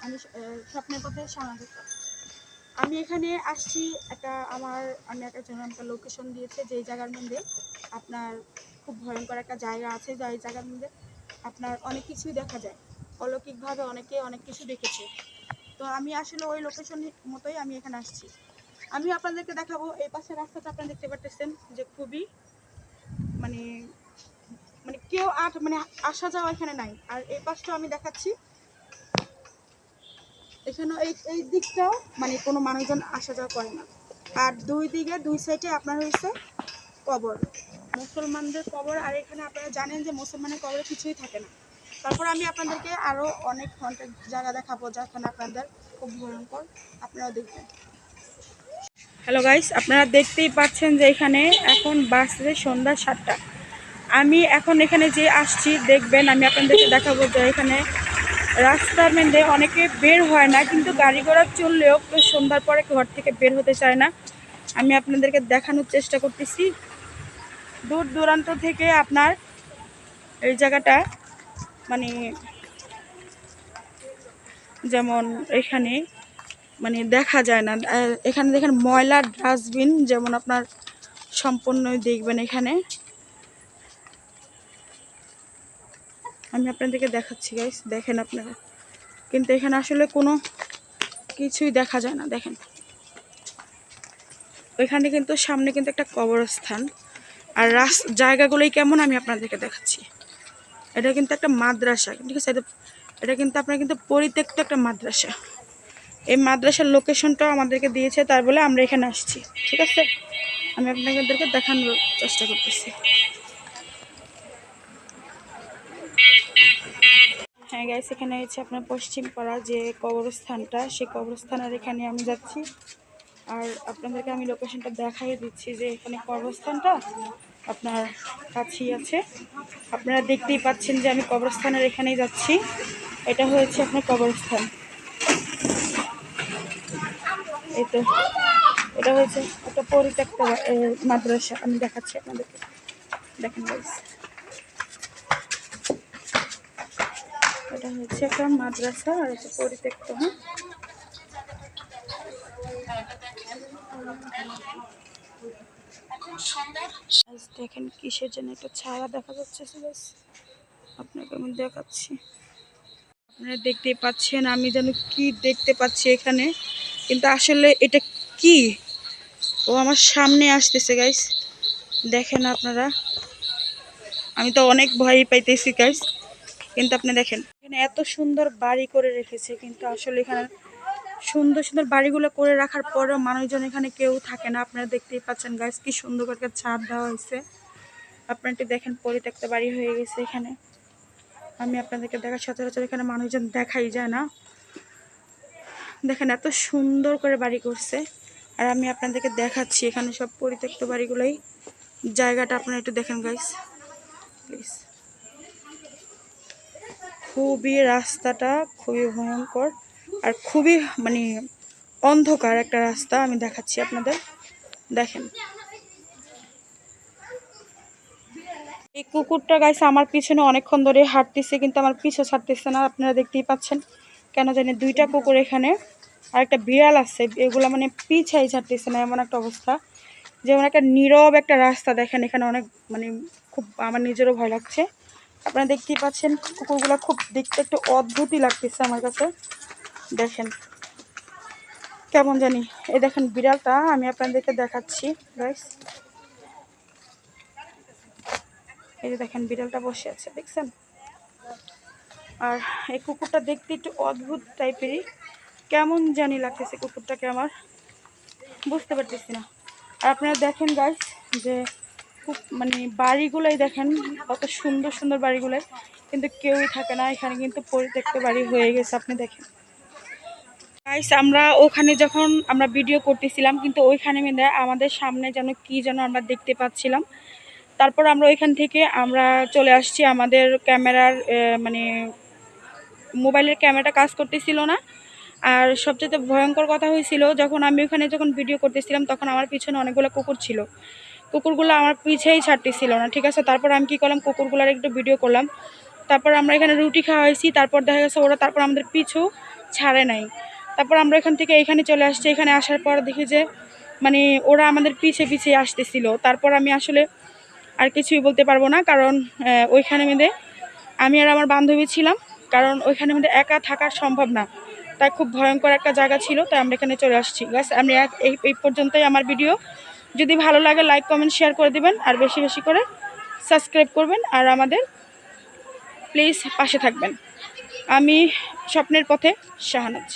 আমি স্বপ্নের পথে সামাজিক। আমি এখানে আসছি আমি একটা জন্য একটা লোকেশন দিয়েছে, যেই জায়গার মধ্যে আপনার খুব ভয়ঙ্কর একটা জায়গা আছে, যেই জায়গার মধ্যে আপনার অনেক কিছুই দেখা যায়, অলৌকিকভাবে অনেকে অনেক কিছু দেখেছে। তো আমি আসলে ওই লোকেশন মতোই আমি এখানে আসছি। আমি আপনাদেরকে দেখাবো এই পাশের রাস্তাটা, আপনারা দেখতে পাচ্ছেন যে খুবই মানে মানে কেউ মানে আসা যাওয়া এখানে নাই। আর এই পাশটাও আমি দেখাচ্ছি, এখানে এই দিকটাও মানে কোনো মানুষজন আসা যাওয়া করে না। আর দুই সাইডে আপনার হয়েছে কবর, মুসলমানদের কবর। আর এখানে আপনারা জানেন যে মুসলমানের কবরে কিছুই থাকে না। তারপর আমি আপনাদেরকে আরও অনেক ঘন্টার জায়গা দেখাবো যেখানে আপনাদের খুব ভয়ঙ্কর, আপনারা দেখবেন। হ্যালো গাইস, আপনারা দেখতেই পাচ্ছেন যে এখানে এখন বাজছে সন্ধ্যা 7টা। আমি এখন এখানে যে আসছি দেখবেন, আমি আপনাদেরকে দেখাবো যে এখানে রাস্তার মধ্যে অনেকে বের হয় না, কিন্তু গাড়ি ঘোড়া চললেও কেউ সন্ধ্যার পরে ঘর থেকে বের হতে চায় না। আমি আপনাদেরকে দেখানোর চেষ্টা করতেছি। দূর দূরান্ত থেকে আপনার এই জায়গাটা মানে যেমন এখানে মানে দেখা যায় না। এখানে দেখেন ময়লার ডাস্টবিন, যেমন আপনার সম্পূর্ণই দেখবেন এখানে। আমি আপনাদেরকে দেখাচ্ছি গাইস, দেখেন আপনারা, কিন্তু এখানে আসলে কোনো কিছুই দেখা যায় না। দেখেন ওইখানে কিন্তু সামনে কিন্তু একটা কবরস্থান। আর জায়গাগুলোই কেমন আমি আপনাদেরকে দেখাচ্ছি। এটা কিন্তু একটা মাদ্রাসা, ঠিক আছে? এটা কিন্তু আপনার কিন্তু পরিত্যক্ত একটা মাদ্রাসা। এই মাদ্রাসার লোকেশনটাও আমাদেরকে দিয়েছে, তার বলে আমরা এখানে আসছি, ঠিক আছে? আমি আপনাদেরকে দেখানোর চেষ্টা করতেছি। হ্যাঁ গাইস, এখানে হচ্ছে আপনার পশ্চিম পাড়া যে কবরস্থানটা, সেই কবরস্থানের এখানে আমি যাচ্ছি। আর আপনাদেরকে আমি লোকেশনটা দেখাই দিচ্ছি যে এখানে কবরস্থানটা আপনার কাছেই আছে। আপনারা দেখতেই পাচ্ছেন যে আমি কবরস্থানের এখানেই যাচ্ছি। এটা হয়েছে আপনার কবরস্থান, এই তো। এটা হয়েছে একটা পরিত্যক্ত মাদ্রাসা। আমি দেখাচ্ছি আপনাদেরকে, দেখেন গাইস, এটা হচ্ছে একটা মাদ্রাসা আর এটা পরিত্যক্ত। দেখেন কিসের জন্য একটা ছায়া দেখা যাচ্ছে, আপনাকে আমি দেখাচ্ছি। আপনারা দেখতেই পাচ্ছেন আমি যেন কি দেখতে পাচ্ছি এখানে, কিন্তু আসলে এটা কি, ও আমার সামনে আসতেছে গাইস। দেখেন আপনারা, আমি তো অনেক ভয় পাইতেছি গাইস। কিন্তু আপনি দেখেন এখানে এত সুন্দর বাড়ি করে রেখেছে, কিন্তু আসলে এখানে সুন্দর সুন্দর বাড়িগুলো করে রাখার পরেও মানুষজন এখানে কেউ থাকে না। আপনারা দেখতেই পাচ্ছেন গাইস, কি সুন্দর করে ছাদ দেওয়া হয়েছে। আপনারা একটু দেখেন, পরিত্যক্ত বাড়ি হয়ে গেছে এখানে। আমি আপনাদেরকে দেখা, সচরাচর এখানে মানুষজন দেখাই যায় না। দেখেন এত সুন্দর করে বাড়ি করছে। আর আমি আপনাদেরকে দেখাচ্ছি এখানে সব পরিত্যক্ত বাড়িগুলোই। জায়গাটা আপনারা একটু দেখেন গাইস প্লিজ। খুবই রাস্তাটা খুবই ভয়ঙ্কর আর খুবই মানে অন্ধকার একটা রাস্তা। আমি দেখাচ্ছি আপনাদের, দেখেন। এই কুকুরটা গাইছে আমার পিছনে অনেকক্ষণ ধরে হাঁটতেছে, কিন্তু আমার পিছু ছাড়তেছে না। আপনারা দেখতেই পাচ্ছেন, কেন জানি দুইটা কুকুর এখানে আর একটা বিড়াল আছে, এগুলো মানে পিছাই ছাড়তেছে না, এমন একটা অবস্থা। যেমন একটা নীরব একটা রাস্তা। দেখেন এখানে অনেক মানে খুব আমার নিজেরও ভয় লাগছে। আপনারা দেখতেই পাচ্ছেন কুকুরগুলো খুব দেখতে একটু অদ্ভুতই লাগতেছে আমার কাছে। দেখেন কেমন জানি। এই দেখেন বিড়ালটা, আমি আপনাদেরকে দেখাচ্ছি গাইস। এই যে দেখেন বিড়ালটা বসে আছে, দেখছেন? আর এই কুকুরটা দেখতে একটু অদ্ভুত টাইপেরই, কেমন জানি লাগতেছে কুকুরটাকে আমার, বুঝতে পারতেছি না। আর আপনারা দেখেন গাইস যে খুব মানে বাড়িগুলোই দেখেন, কত সুন্দর সুন্দর বাড়িগুলোই, কিন্তু কেউই থাকে না এখানে, কিন্তু পরিত্যক্ত বাড়ি হয়ে গেছে। আপনি দেখেন গাইস, আমরা ওখানে যখন আমরা ভিডিও করতেছিলাম, কিন্তু ওইখানে আমাদের সামনে যেন কি যেন আমরা দেখতে পাচ্ছিলাম। তারপর আমরা ওইখান থেকে আমরা চলে আসছি। আমাদের ক্যামেরার মানে মোবাইলের ক্যামেরাটা কাজ করতেছিল না। আর সবচেয়ে ভয়ঙ্কর কথা হয়েছিল, যখন আমি ওখানে যখন ভিডিও করতেছিলাম, তখন আমার পিছনে অনেকগুলো কুকুর ছিল। কুকুরগুলো আমার পিছেই ছাড়তেছিল না, ঠিক আছে? তারপর আমি কী করলাম, কুকুরগুলোর একটু ভিডিও করলাম। তারপর আমরা এখানে রুটি খাওয়া হয়েছি, তারপর দেখা গেছে ওরা তারপর আমাদের পিছু ছাড়ে নাই। তারপর আমরা এখান থেকে এখানে চলে আসছি। এখানে আসার পর দেখি যে মানে ওরা আমাদের পিছে পিছে আসতেছিল। তারপর আমি আসলে আর কিছুই বলতে পারবো না, কারণ ওইখানে মধ্যে আমি আর আমার বান্ধবী ছিলাম, কারণ ওইখানে মধ্যে একা থাকা সম্ভব না, তাই খুব ভয়ঙ্কর একটা জায়গা ছিল, তাই আমরা এখানে চলে আসছি। গাইস আমি এই পর্যন্তই আমার ভিডিও। যদি ভালো লাগে লাইক কমেন্ট শেয়ার করে দিবেন, আর বেশি বেশি করে সাবস্ক্রাইব করবেন, আর আমাদের প্লিজ পাশে থাকবেন। আমি স্বপ্নের পথে শাহানাজ।